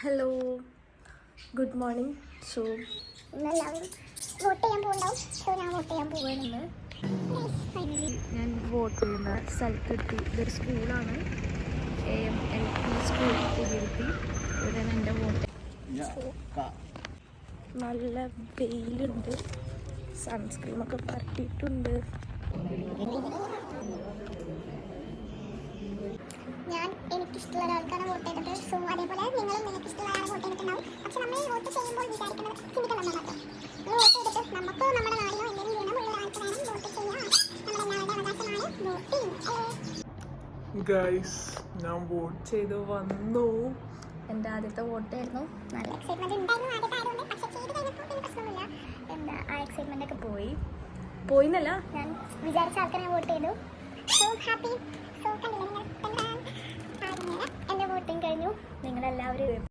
Hello, good morning. So എല്ലാവരും vote ചെയ്യാൻ പോകുന്നുണ്ടാവും. So ഞാൻ വോട്ട് ചെയ്യാൻ പോവുകയാണെന്ന് ഫൈനലി ഞാൻ വോട്ട് ചെയ്യുന്ന സ്ഥലത്തെത്തി. ഇതൊരു സ്കൂളാണ്, AMLP സ്കൂൾ പുതിയെത്തി. ഇവിടെയാണ് എൻ്റെ വോട്ട്. നല്ല വെയിലുണ്ട്, സൺസ്ക്രീമൊക്കെ പരട്ടിയിട്ടുണ്ട്. ഞാൻ എനിക്കിഷ്ടമുള്ള ഒരാൾക്കാണ് വോട്ട് ചെയ്തത്. സോ അതേപോലെ നിങ്ങളും നിങ്ങൾക്ക് ഇഷ്ടമുള്ള ആളെ വോട്ട് ചെയ്തിട്ടുണ്ടാവും. പക്ഷെ നമ്മൾ വോട്ട് ചെയ്യുമ്പോൾ വിചാരിക്കുന്നത് ചിന്തിക്കണം മാത്രം. നമ്മൾ വോട്ട് ചെയ്തിട്ട് നമുക്ക് നമ്മുടെ നാടിനോ എന്തെങ്കിലും ഗുണമുള്ള ഒരാൾക്ക് വേണം വോട്ട് ചെയ്യാൻ. നമ്മുടെ എല്ലാവരുടെ അവകാശമാണ് വോട്ടിംഗ്. ഗൈസ്, ഞാൻ വോട്ട് ചെയ്ത് വന്നു. എൻ്റെ ആദ്യത്തെ വോട്ടായിരുന്നു. നല്ല എക്സൈറ്റ്മെന്റ് ഉണ്ടായിരുന്നു ആദ്യത്തെ ആയതുകൊണ്ട്. പക്ഷെ ചെയ്ത് കഴിഞ്ഞപ്പോൾ പ്രശ്നമില്ല. എന്താ ആ എക്സൈറ്റ്മെൻ്റ് ഒക്കെ പോയിന്നല്ല, ഞാൻ വിചാരിച്ച ആൾക്കാരെ ഞാൻ വോട്ട് ചെയ്തു. So happy. സോ കണ്ടില്ല നിങ്ങൾ എൻ്റെ വോട്ടിംഗ് കഴിഞ്ഞു. നിങ്ങളെല്ലാവരും